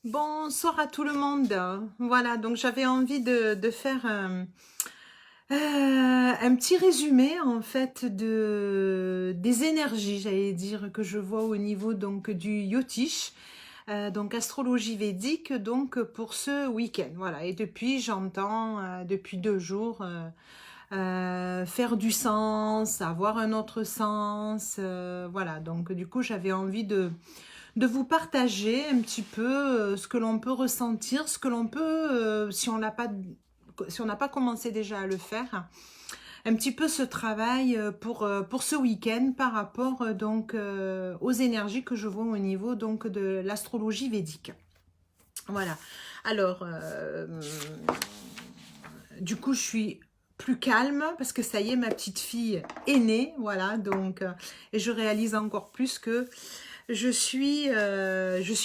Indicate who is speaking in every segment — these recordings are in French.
Speaker 1: Bonsoir à tout le monde. Voilà, donc j'avais envie de faire un petit résumé en fait des énergies, j'allais dire, que je vois au niveau donc du Yotish, donc astrologie védique, donc pour ce week-end. Voilà, et depuis j'entends depuis 2 jours faire du sens, avoir un autre sens. Voilà, donc du coup j'avais envie de vous partager un petit peu ce que l'on peut ressentir, ce que l'on peut, si on n'a pas commencé déjà à le faire, un petit peu ce travail pour ce week-end par rapport aux énergies que je vois au niveau donc de l'astrologie védique. Voilà. Alors, du coup, je suis plus calme parce que ça y est, ma petite fille est née, voilà, donc et je réalise encore plus que je suis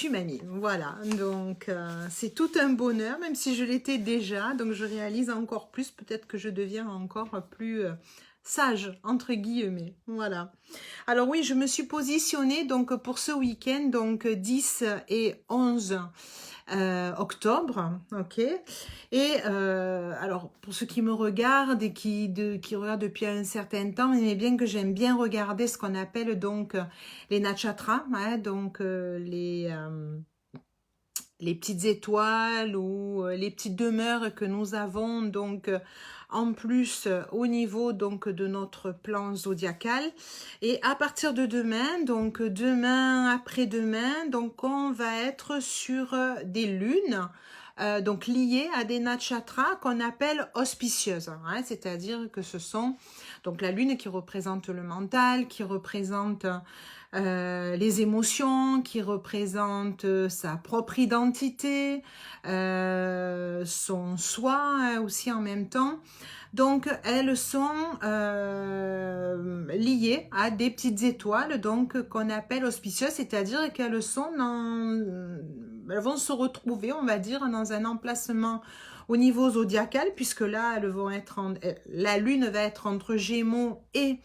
Speaker 1: mamie, voilà, donc c'est tout un bonheur, même si je l'étais déjà, donc je réalise encore plus, peut-être que je deviens encore plus sage, entre guillemets, voilà. Alors oui, je me suis positionnée donc pour ce week-end, donc 10 et 11 octobre, ok. Et alors pour ceux qui me regardent et qui regardent depuis un certain temps, vous savez bien que j'aime bien regarder ce qu'on appelle donc les nakshatras, hein, donc les petites étoiles ou les petites demeures que nous avons donc en plus au niveau donc de notre plan zodiacal. Et à partir de demain, donc demain, après-demain, donc on va être sur des lunes donc liées à des nakshatras qu'on appelle auspicieuses, hein, c'est-à-dire que ce sont donc la lune qui représente le mental, qui représente les émotions, qui représentent sa propre identité, son soi hein, aussi en même temps. Donc elles sont liées à des petites étoiles donc qu'on appelle auspicieuses, c'est-à-dire qu'elles sont elles vont se retrouver, on va dire, dans un emplacement au niveau zodiacal, puisque là elles vont être la lune va être entre Gémeaux et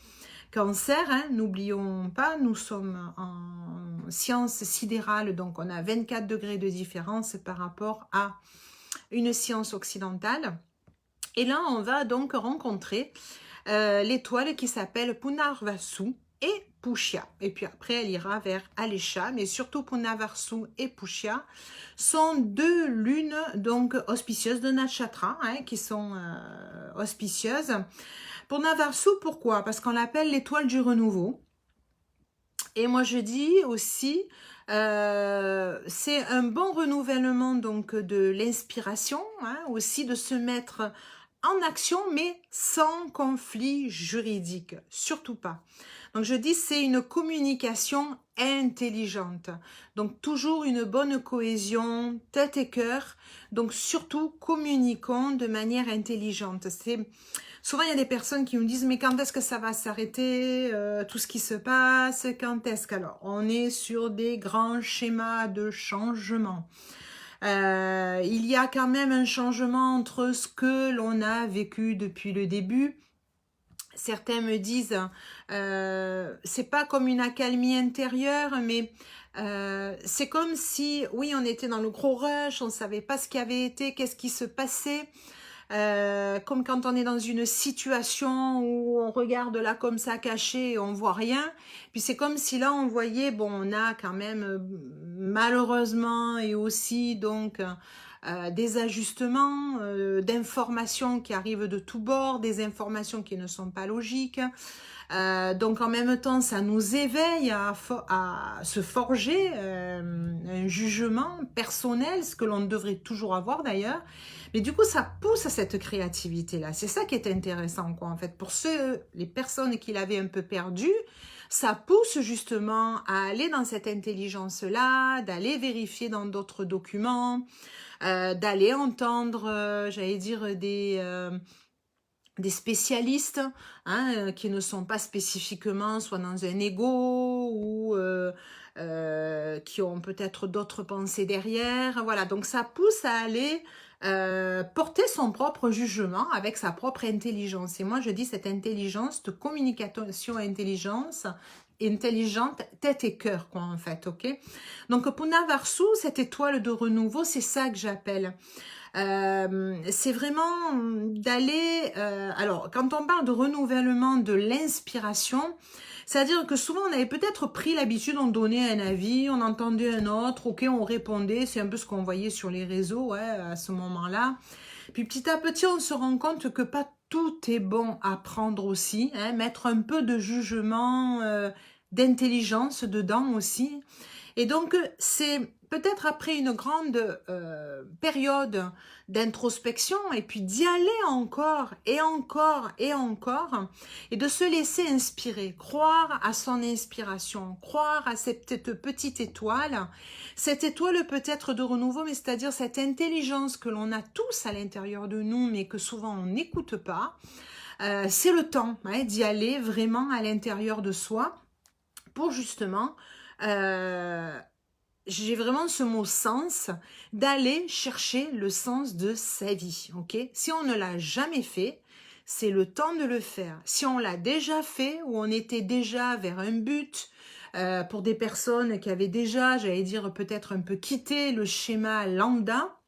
Speaker 1: Cancer, hein, n'oublions pas, nous sommes en science sidérale, donc on a 24 degrés de différence par rapport à une science occidentale. Et là, on va donc rencontrer l'étoile qui s'appelle Punarvasu et Pushya. Et puis après, elle ira vers Alesha, mais surtout Punarvasu et Pushya sont deux lunes donc auspicieuses de nakshatra, hein, qui sont auspicieuses. Pour Navarsu, pourquoi? Parce qu'on l'appelle l'étoile du renouveau. Et moi, je dis aussi, c'est un bon renouvellement donc de l'inspiration, hein, aussi de se mettre en action, mais sans conflit juridique, surtout pas. Donc je dis c'est une communication intelligente, donc toujours une bonne cohésion tête et cœur, donc surtout communiquons de manière intelligente. Souvent, il y a des personnes qui me disent, mais quand est-ce que ça va s'arrêter, tout ce qui se passe, quand est-ce qu'alors on est sur des grands schémas de changement. Il y a quand même un changement entre ce que l'on a vécu depuis le début. Certains me disent, c'est pas comme une accalmie intérieure, mais c'est comme si, oui, on était dans le gros rush, on savait pas ce qui avait été, qu'est-ce qui se passait. Comme quand on est dans une situation où on regarde là comme ça caché et on voit rien, puis c'est comme si là on voyait, bon on a quand même malheureusement et aussi donc des ajustements d'informations qui arrivent de tous bords, des informations qui ne sont pas logiques. Donc en même temps, ça nous éveille à se forger un jugement personnel, ce que l'on devrait toujours avoir d'ailleurs. Mais du coup, ça pousse à cette créativité-là. C'est ça qui est intéressant, quoi, en fait. Pour les personnes qui l'avaient un peu perdu, ça pousse justement à aller dans cette intelligence-là, d'aller vérifier dans d'autres documents, d'aller entendre, j'allais dire, des spécialistes hein, qui ne sont pas spécifiquement soit dans un ego ou qui ont peut-être d'autres pensées derrière. Voilà, donc ça pousse à aller porter son propre jugement avec sa propre intelligence. Et moi, je dis cette intelligence, cette communication intelligence, intelligente, tête et cœur, quoi, en fait, ok? Donc, Punarvasu, cette étoile de renouveau, c'est ça que j'appelle. C'est vraiment d'aller... alors, quand on parle de renouvellement de l'inspiration, c'est-à-dire que souvent, on avait peut-être pris l'habitude, on donnait un avis, on entendait un autre, ok, on répondait, c'est un peu ce qu'on voyait sur les réseaux ouais, à ce moment-là. Puis petit à petit, on se rend compte que pas tout est bon à prendre aussi, hein, mettre un peu de jugement, d'intelligence dedans aussi. Et donc, c'est peut-être après une grande période d'introspection et puis d'y aller encore et encore et encore et de se laisser inspirer, croire à son inspiration, croire à cette petite étoile. Cette étoile peut-être de renouveau, mais c'est-à-dire cette intelligence que l'on a tous à l'intérieur de nous, mais que souvent on n'écoute pas. C'est le temps hein, d'y aller vraiment à l'intérieur de soi pour justement... j'ai vraiment ce mot sens, d'aller chercher le sens de sa vie, ok? Si on ne l'a jamais fait, c'est le temps de le faire. Si on l'a déjà fait, ou on était déjà vers un but, pour des personnes qui avaient déjà, j'allais dire peut-être un peu quitté le schéma lambda,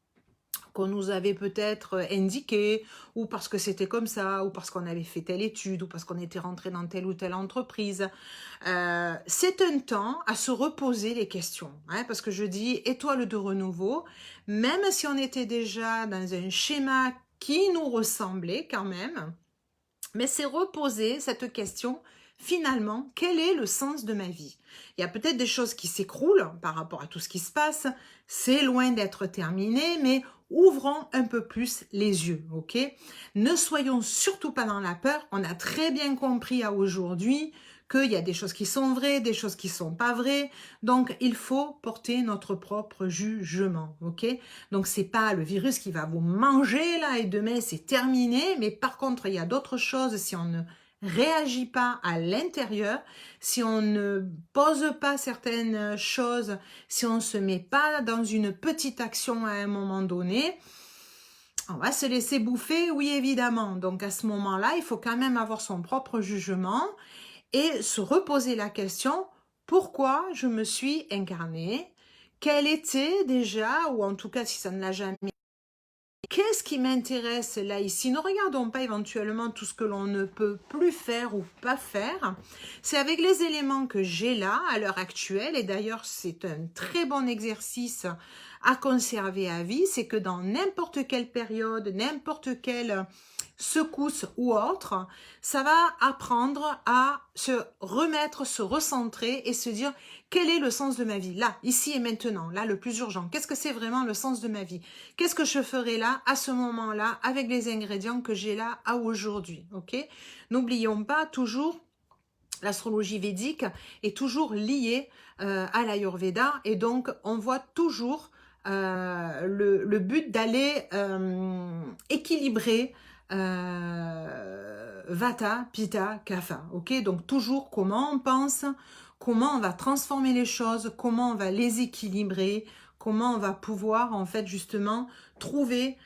Speaker 1: qu'on nous avait peut-être indiqué, ou parce que c'était comme ça, ou parce qu'on avait fait telle étude, ou parce qu'on était rentré dans telle ou telle entreprise. C'est un temps à se reposer les questions, hein, parce que je dis étoile de renouveau, même si on était déjà dans un schéma qui nous ressemblait quand même, mais c'est reposer cette question, finalement, quel est le sens de ma vie? Il y a peut-être des choses qui s'écroulent par rapport à tout ce qui se passe, c'est loin d'être terminé, mais ouvrons un peu plus les yeux, ok? Ne soyons surtout pas dans la peur, on a très bien compris à aujourd'hui qu'il y a des choses qui sont vraies, des choses qui sont pas vraies, donc il faut porter notre propre jugement, ok? Donc c'est pas le virus qui va vous manger là et demain c'est terminé, mais par contre il y a d'autres choses si on ne réagit pas à l'intérieur, si on ne pose pas certaines choses, si on ne se met pas dans une petite action à un moment donné, on va se laisser bouffer, oui évidemment. Donc à ce moment-là, il faut quand même avoir son propre jugement et se reposer la question, pourquoi je me suis incarnée? Quel était déjà, ou en tout cas si ça ne l'a jamais, qu'est-ce qui m'intéresse là ici? Ne regardons pas éventuellement tout ce que l'on ne peut plus faire ou pas faire. C'est avec les éléments que j'ai là à l'heure actuelle, et d'ailleurs c'est un très bon exercice à conserver à vie, c'est que dans n'importe quelle période, n'importe quelle secousse ou autre, ça va apprendre à se remettre, se recentrer et se dire quel est le sens de ma vie, là, ici et maintenant, là, le plus urgent. Qu'est-ce que c'est vraiment le sens de ma vie? Qu'est-ce que je ferai là, à ce moment-là, avec les ingrédients que j'ai là à aujourd'hui, ok? N'oublions pas toujours, l'astrologie védique est toujours liée à l'Ayurveda et donc on voit toujours le but d'aller équilibrer Vata, Pitta, Kapha, ok? Donc toujours comment on pense, comment on va transformer les choses, comment on va les équilibrer, comment on va pouvoir en fait justement trouver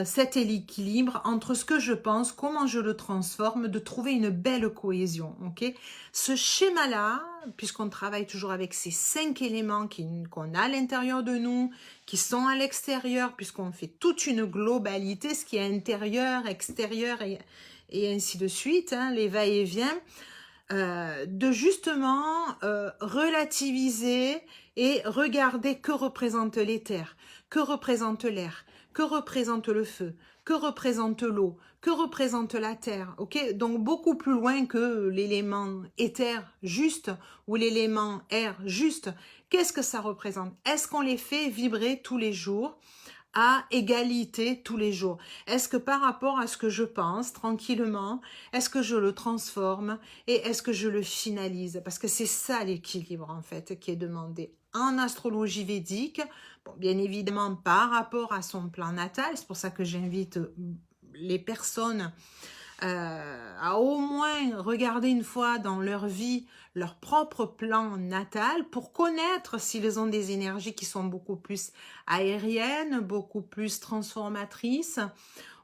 Speaker 1: cet équilibre entre ce que je pense, comment je le transforme, de trouver une belle cohésion, ok? Ce schéma-là, puisqu'on travaille toujours avec ces 5 éléments qu'on a à l'intérieur de nous, qui sont à l'extérieur, puisqu'on fait toute une globalité, ce qui est intérieur, extérieur et ainsi de suite, hein, les va-et-vient, de justement relativiser et regarder que représente l'éther, que représente l'air, que représente le feu, que représente l'eau, que représente la terre, ok? Donc beaucoup plus loin que l'élément éther juste ou l'élément air juste. Qu'est-ce que ça représente? Est-ce qu'on les fait vibrer tous les jours à égalité tous les jours? Est-ce que par rapport à ce que je pense tranquillement, est-ce que je le transforme et est-ce que je le finalise? Parce que c'est ça l'équilibre en fait qui est demandé en astrologie védique. Bon, bien évidemment par rapport à son plan natal, c'est pour ça que j'invite les personnes à au moins regarder une fois dans leur vie leur propre plan natal pour connaître s'ils ont des énergies qui sont beaucoup plus aériennes, beaucoup plus transformatrices,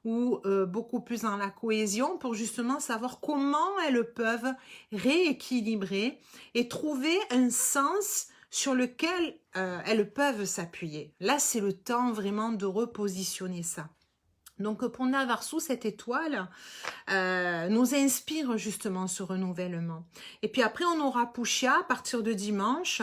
Speaker 1: ou beaucoup plus dans la cohésion pour justement savoir comment elles peuvent rééquilibrer et trouver un sens sur lequel elles peuvent s'appuyer. Là, c'est le temps vraiment de repositionner ça. Donc pour Navarsu, cette étoile nous inspire justement ce renouvellement. Et puis après, on aura Pushya à partir de dimanche,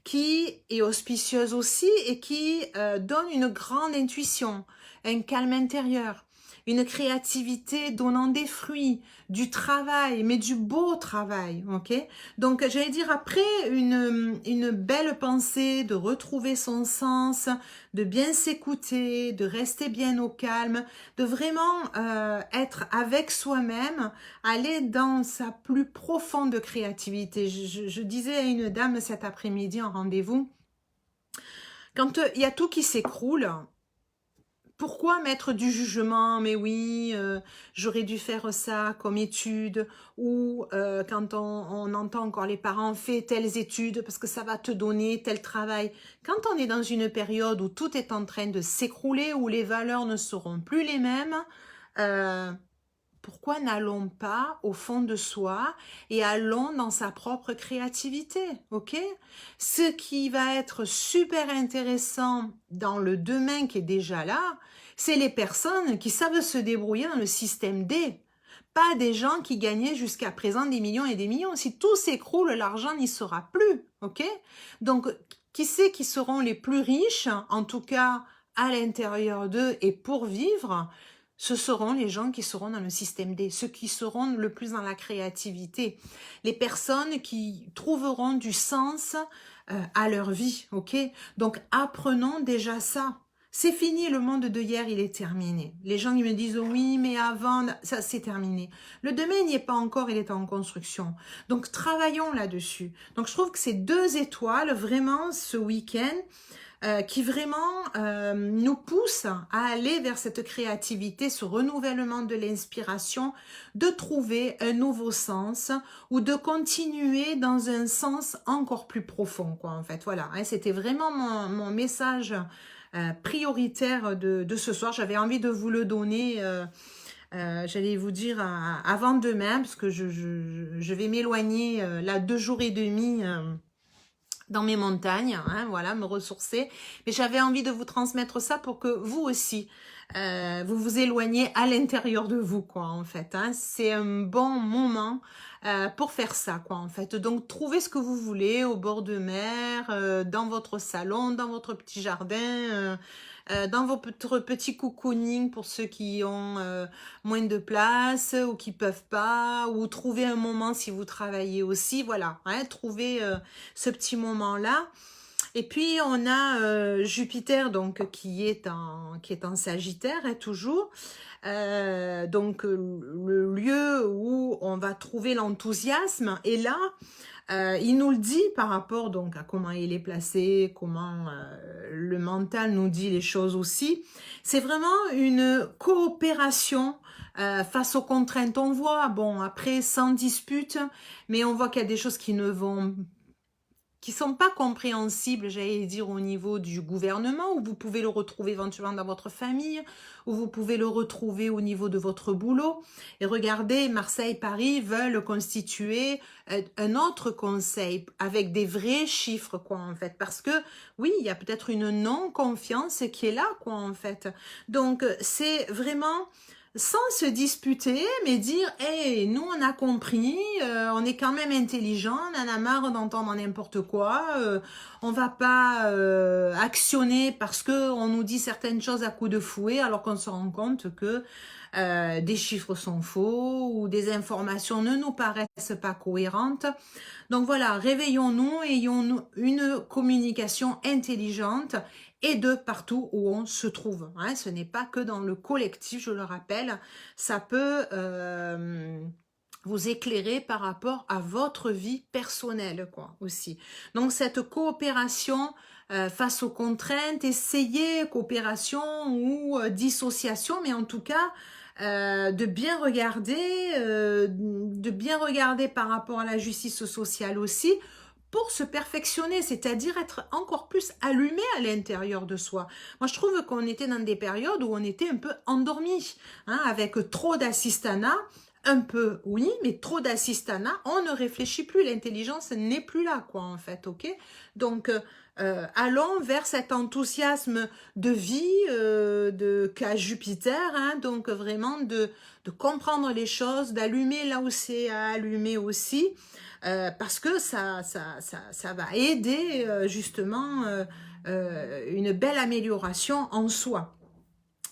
Speaker 1: qui est auspicieuse aussi et qui donne une grande intuition, un calme intérieur, une créativité donnant des fruits, du travail, mais du beau travail, ok? Donc, j'allais dire, après une belle pensée, de retrouver son sens, de bien s'écouter, de rester bien au calme, de vraiment être avec soi-même, aller dans sa plus profonde créativité. Je disais à une dame cet après-midi en rendez-vous, quand il y a tout qui s'écroule, pourquoi mettre du jugement? Mais oui, j'aurais dû faire ça comme étude. Ou quand on entend encore les parents, fais telles études parce que ça va te donner tel travail. Quand on est dans une période où tout est en train de s'écrouler, où les valeurs ne seront plus les mêmes, pourquoi n'allons pas au fond de soi et allons dans sa propre créativité, ok? Ce qui va être super intéressant dans le demain qui est déjà là, c'est les personnes qui savent se débrouiller dans le système D. Pas des gens qui gagnaient jusqu'à présent des millions et des millions. Si tout s'écroule, l'argent n'y sera plus, ok? Donc, qui sait qui seront les plus riches, en tout cas à l'intérieur d'eux et pour vivre? Ce seront les gens qui seront dans le système D, ceux qui seront le plus dans la créativité, les personnes qui trouveront du sens à leur vie, ok? Donc apprenons déjà ça. C'est fini, le monde de hier, il est terminé. Les gens ils me disent, oui, mais avant, ça c'est terminé. Le demain, il n'y est pas encore, il est en construction. Donc travaillons là-dessus. Donc je trouve que ces 2 étoiles, vraiment, ce week-end, qui vraiment nous pousse à aller vers cette créativité, ce renouvellement de l'inspiration, de trouver un nouveau sens ou de continuer dans un sens encore plus profond, quoi, en fait. Voilà, hein, c'était vraiment mon message prioritaire de ce soir. J'avais envie de vous le donner, j'allais vous dire avant demain, parce que je vais m'éloigner là 2 jours et demi dans mes montagnes, hein, voilà, me ressourcer. Mais j'avais envie de vous transmettre ça pour que vous aussi, vous vous éloigniez à l'intérieur de vous, quoi, en fait. Hein. C'est un bon moment pour faire ça, quoi, en fait. Donc, trouvez ce que vous voulez au bord de mer, dans votre salon, dans votre petit jardin, dans votre petit cocooning pour ceux qui ont moins de place ou qui peuvent pas, ou trouver un moment si vous travaillez aussi, voilà, hein, trouver ce petit moment-là. Et puis on a Jupiter donc qui est en Sagittaire, hein, toujours. Donc le lieu où on va trouver l'enthousiasme. Et là, il nous le dit par rapport donc à comment il est placé, comment le mental nous dit les choses aussi. C'est vraiment une coopération face aux contraintes. On voit, bon, après, sans dispute, mais on voit qu'il y a des choses qui sont pas compréhensibles, j'allais dire, au niveau du gouvernement, où vous pouvez le retrouver éventuellement dans votre famille, où vous pouvez le retrouver au niveau de votre boulot. Et regardez, Marseille, Paris veulent constituer un autre conseil avec des vrais chiffres, quoi, en fait. Parce que, oui, il y a peut-être une non-confiance qui est là, quoi, en fait. Donc, c'est vraiment sans se disputer, mais dire, hey, nous on a compris, on est quand même intelligent, on en a marre d'entendre n'importe quoi, on va pas actionner parce que on nous dit certaines choses à coups de fouet, alors qu'on se rend compte que des chiffres sont faux ou des informations ne nous paraissent pas cohérentes. Donc voilà, réveillons-nous, ayons une communication intelligente et de partout où on se trouve. Hein. Ce n'est pas que dans le collectif, je le rappelle, ça peut vous éclairer par rapport à votre vie personnelle, quoi, aussi. Donc cette coopération face aux contraintes, essayez coopération ou dissociation, mais en tout cas, de bien regarder par rapport à la justice sociale aussi, pour se perfectionner, c'est-à-dire être encore plus allumé à l'intérieur de soi. Moi, je trouve qu'on était dans des périodes où on était un peu endormi, hein, avec trop d'assistanat, un peu, oui, mais trop d'assistanat, on ne réfléchit plus, l'intelligence n'est plus là, quoi, en fait, ok? Donc, allons vers cet enthousiasme de vie qu'a Jupiter, hein, donc vraiment de comprendre les choses, d'allumer là où c'est à allumer aussi, parce que ça va aider justement une belle amélioration en soi.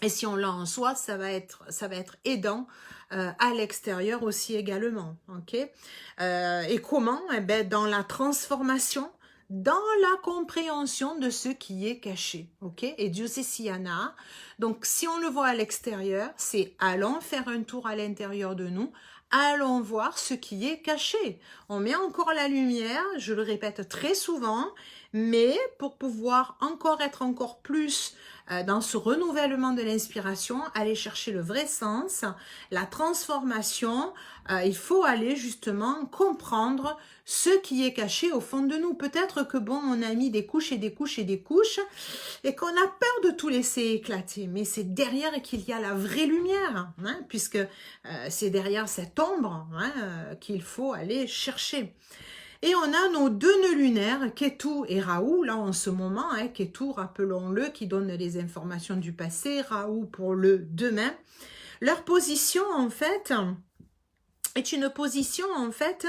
Speaker 1: Et si on l'a en soi, ça va être aidant à l'extérieur aussi également. Okay, et comment? Eh ben, dans la transformation, dans la compréhension de ce qui est caché. Okay, et Dieu sait s'il y en a. Donc, si on le voit à l'extérieur, c'est allons faire un tour à l'intérieur de nous, allons voir ce qui est caché. On met encore la lumière, je le répète très souvent, mais pour pouvoir être encore plus dans ce renouvellement de l'inspiration, aller chercher le vrai sens, la transformation, il faut aller justement comprendre ce qui est caché au fond de nous. Peut-être que bon, on a mis des couches et des couches et des couches et qu'on a peur de tout laisser éclater, mais c'est derrière qu'il y a la vraie lumière, hein, puisque c'est derrière cette ombre hein, qu'il faut aller chercher. Et on a nos deux nœuds lunaires, Ketu et Rahu, là en ce moment, hein, Ketu, rappelons-le, qui donne les informations du passé, Rahu pour le demain. Leur position, en fait, est une position, en fait,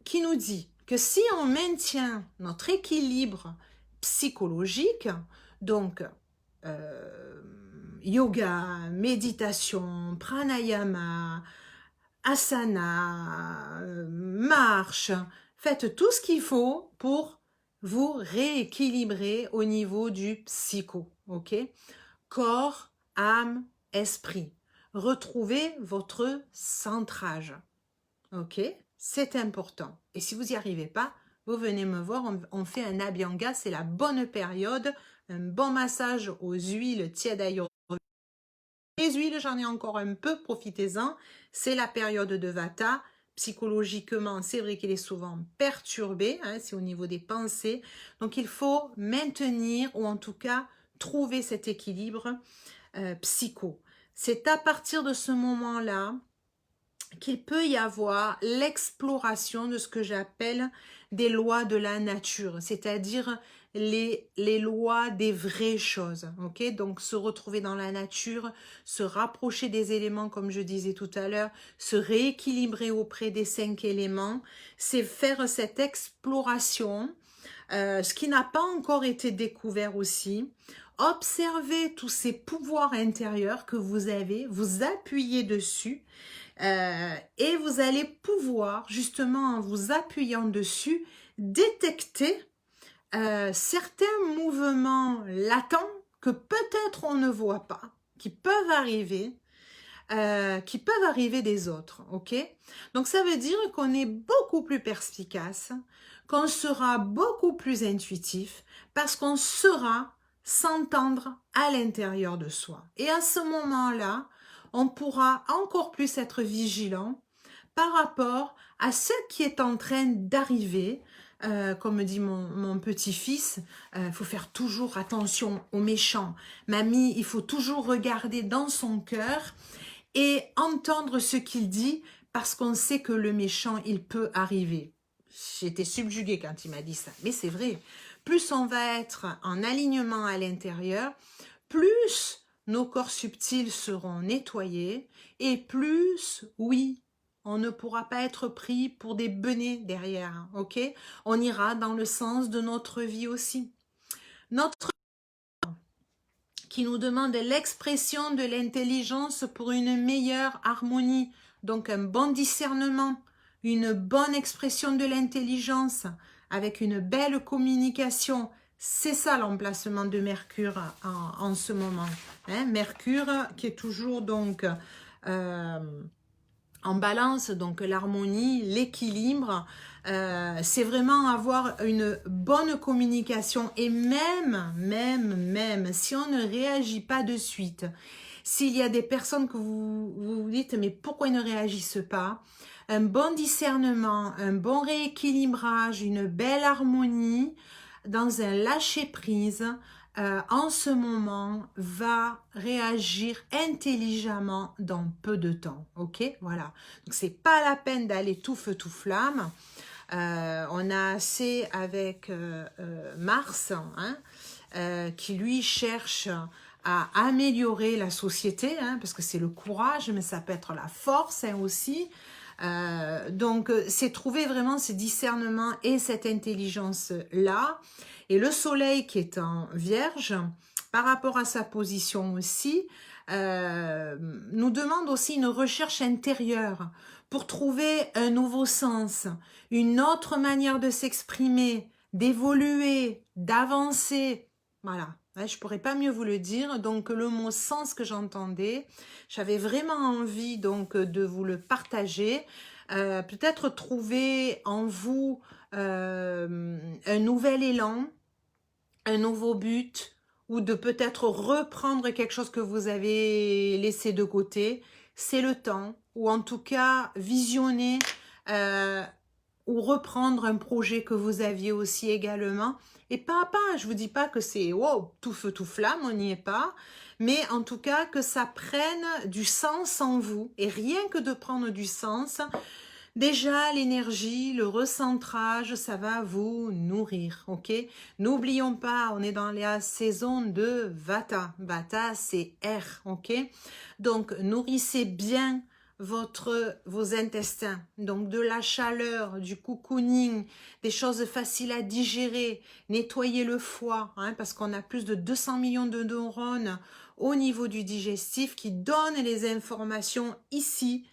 Speaker 1: qui nous dit que si on maintient notre équilibre psychologique, donc yoga, méditation, pranayama, asana, marche, faites tout ce qu'il faut pour vous rééquilibrer au niveau du psycho, ok? Corps, âme, esprit. Retrouvez votre centrage, ok? C'est important. Et si vous n'y arrivez pas, vous venez me voir, on fait un abhyanga, c'est la bonne période, un bon massage aux huiles tièdes ayurvédiques. Les huiles, j'en ai encore un peu, profitez-en. C'est la période de Vata. Psychologiquement, c'est vrai qu'il est souvent perturbé, hein, c'est au niveau des pensées. Donc, il faut maintenir, ou en tout cas, trouver cet équilibre psycho. C'est à partir de ce moment-là qu'il peut y avoir l'exploration de ce que j'appelle des lois de la nature, c'est-à-dire les lois des vraies choses, ok? Donc se retrouver dans la nature, se rapprocher des éléments comme je disais tout à l'heure, se rééquilibrer auprès des 5 éléments, c'est faire cette exploration, ce qui n'a pas encore été découvert aussi. Observez tous ces pouvoirs intérieurs que vous avez, vous appuyez dessus, et vous allez pouvoir, justement en vous appuyant dessus, détecter certains mouvements latents que peut-être on ne voit pas, qui peuvent arriver des autres, ok? Donc ça veut dire qu'on est beaucoup plus perspicace, qu'on sera beaucoup plus intuitif, parce qu'on saura s'entendre à l'intérieur de soi. Et à ce moment-là, on pourra encore plus être vigilant par rapport à ce qui est en train d'arriver. Comme me dit mon petit-fils, faut faire toujours attention aux méchants. Mamie, il faut toujours regarder dans son cœur et entendre ce qu'il dit parce qu'on sait que le méchant, il peut arriver. J'étais subjuguée quand il m'a dit ça, mais c'est vrai. Plus on va être en alignement à l'intérieur, plus nos corps subtils seront nettoyés et plus, oui, on ne pourra pas être pris pour des benets derrière, ok? On ira dans le sens de notre vie aussi. Notre qui nous demande l'expression de l'intelligence pour une meilleure harmonie, donc un bon discernement, une bonne expression de l'intelligence avec une belle communication. C'est ça l'emplacement de Mercure en ce moment. Hein? Mercure qui est toujours donc en balance, donc l'harmonie, l'équilibre, c'est vraiment avoir une bonne communication et même si on ne réagit pas de suite, s'il y a des personnes que vous vous dites mais pourquoi ils ne réagissent pas, un bon discernement, un bon rééquilibrage, une belle harmonie, dans un lâcher-prise, en ce moment, va réagir intelligemment dans peu de temps. Ok, voilà. Donc, c'est pas la peine d'aller tout feu, tout flamme. On a assez avec Mars, hein, qui lui cherche à améliorer la société, hein, parce que c'est le courage, mais ça peut être la force, hein, aussi. Donc, c'est trouver vraiment ce discernement et cette intelligence-là. Et le soleil qui est en Vierge, par rapport à sa position aussi, nous demande aussi une recherche intérieure pour trouver un nouveau sens, une autre manière de s'exprimer, d'évoluer, d'avancer. Voilà, je pourrais pas mieux vous le dire. Donc le mot sens que j'entendais, j'avais vraiment envie donc de vous le partager. Peut-être trouver en vous un nouvel élan, un nouveau but, ou de peut-être reprendre quelque chose que vous avez laissé de côté. C'est le temps, ou en tout cas visionner ou reprendre un projet que vous aviez aussi également. Et pas à pas, je vous dis pas que c'est wow, tout feu, tout flamme, on n'y est pas, mais en tout cas que ça prenne du sens en vous. Et rien que de prendre du sens, déjà, l'énergie, le recentrage, ça va vous nourrir, ok? N'oublions pas, on est dans la saison de Vata. Vata, c'est air, ok? Donc, nourrissez bien vos intestins. Donc, de la chaleur, du cocooning, des choses faciles à digérer. Nettoyez le foie, hein, parce qu'on a plus de 200 millions de neurones au niveau du digestif qui donnent les informations ici,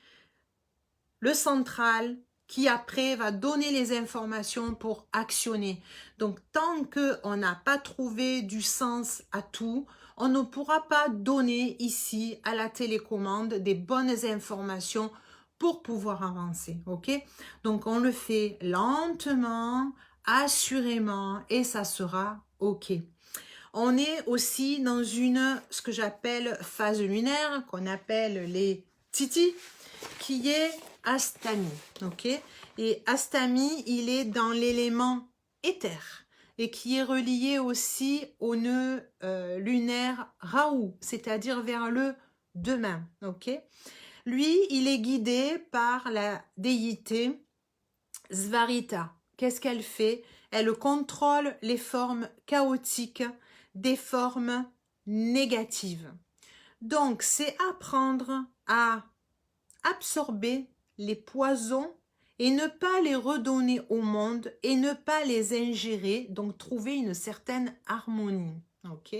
Speaker 1: le central, qui après va donner les informations pour actionner. Donc tant qu'on n'a pas trouvé du sens à tout, on ne pourra pas donner ici à la télécommande des bonnes informations pour pouvoir avancer. Ok? Donc on le fait lentement, assurément, et ça sera ok. On est aussi dans ce que j'appelle phase lunaire, qu'on appelle les titis, qui est Astami, ok? Et Astami, il est dans l'élément éther et qui est relié aussi au nœud lunaire Rahu, c'est-à-dire vers le demain, ok? Lui, il est guidé par la déité Svarita. Qu'est-ce qu'elle fait? Elle contrôle les formes chaotiques des formes négatives. Donc, c'est apprendre à absorber les poisons et ne pas les redonner au monde et ne pas les ingérer, donc trouver une certaine harmonie. Ok?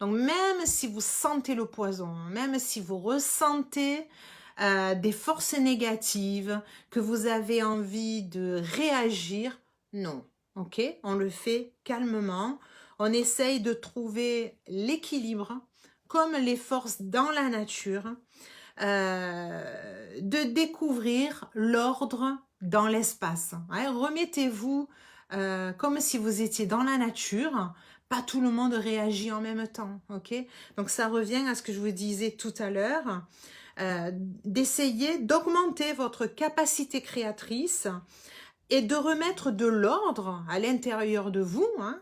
Speaker 1: Donc même si vous sentez le poison, même si vous ressentez des forces négatives, que vous avez envie de réagir, non. Ok? On le fait calmement. On essaye de trouver l'équilibre comme les forces dans la nature. De découvrir l'ordre dans l'espace. Hein, remettez-vous comme si vous étiez dans la nature. Pas tout le monde réagit en même temps. Ok? Donc ça revient à ce que je vous disais tout à l'heure. D'essayer d'augmenter votre capacité créatrice et de remettre de l'ordre à l'intérieur de vous, hein,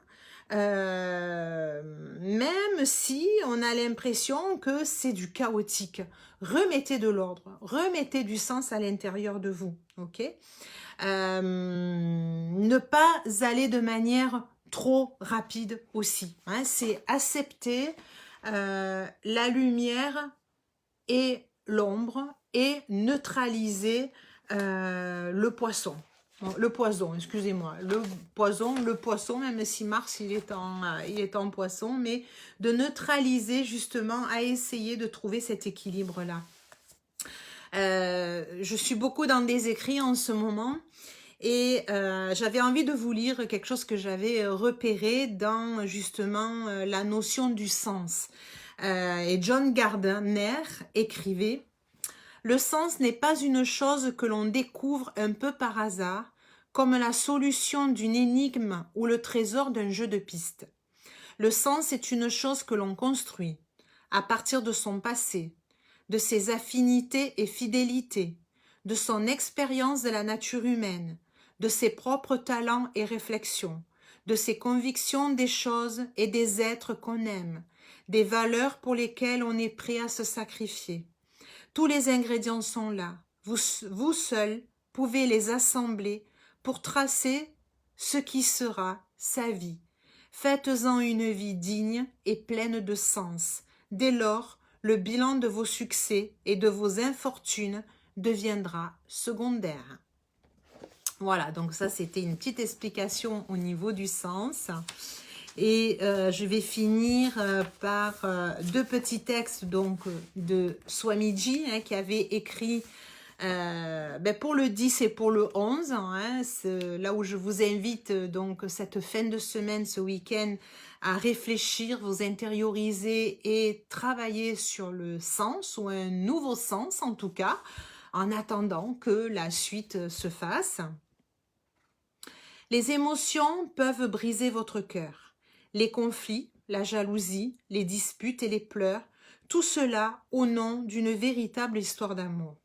Speaker 1: même si on a l'impression que c'est du chaotique. Remettez de l'ordre, remettez du sens à l'intérieur de vous, ok? Ne pas aller de manière trop rapide aussi, hein, c'est accepter la lumière et l'ombre et neutraliser le poisson. Le poison, excusez-moi, le poisson, même si Mars il est en poisson, mais de neutraliser justement, à essayer de trouver cet équilibre-là. Je suis beaucoup dans des écrits en ce moment et j'avais envie de vous lire quelque chose que j'avais repéré dans justement la notion du sens. Et John Gardner écrivait: le sens n'est pas une chose que l'on découvre un peu par hasard, comme la solution d'une énigme ou le trésor d'un jeu de piste. Le sens est une chose que l'on construit, à partir de son passé, de ses affinités et fidélités, de son expérience de la nature humaine, de ses propres talents et réflexions, de ses convictions des choses et des êtres qu'on aime, des valeurs pour lesquelles on est prêt à se sacrifier. Tous les ingrédients sont là. Vous seul pouvez les assembler pour tracer ce qui sera sa vie. Faites-en une vie digne et pleine de sens. Dès lors, le bilan de vos succès et de vos infortunes deviendra secondaire. Voilà, donc ça c'était une petite explication au niveau du sens. Et je vais finir par deux petits textes donc, de Swamiji qui avait écrit pour le 10 et pour le 11, là où je vous invite donc cette fin de semaine, ce week-end, à réfléchir, vous intérioriser et travailler sur le sens, ou un nouveau sens en tout cas, en attendant que la suite se fasse. Les émotions peuvent briser votre cœur. Les conflits, la jalousie, les disputes et les pleurs, tout cela au nom d'une véritable histoire d'amour.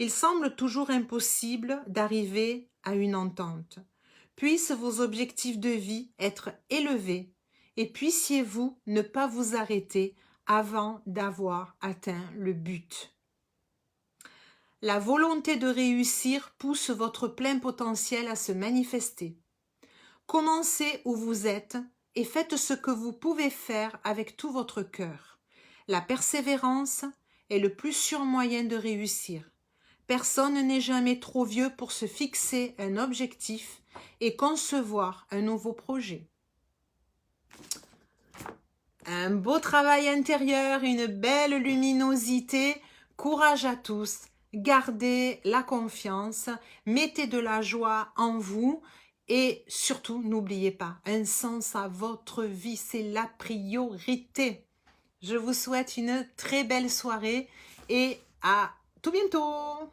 Speaker 1: Il semble toujours impossible d'arriver à une entente. Puissent vos objectifs de vie être élevés et puissiez-vous ne pas vous arrêter avant d'avoir atteint le but. La volonté de réussir pousse votre plein potentiel à se manifester. Commencez où vous êtes et faites ce que vous pouvez faire avec tout votre cœur. La persévérance est le plus sûr moyen de réussir. Personne n'est jamais trop vieux pour se fixer un objectif et concevoir un nouveau projet. Un beau travail intérieur, une belle luminosité. Courage à tous. Gardez la confiance, mettez de la joie en vous et surtout, n'oubliez pas, un sens à votre vie, c'est la priorité. Je vous souhaite une très belle soirée et à tout bientôt.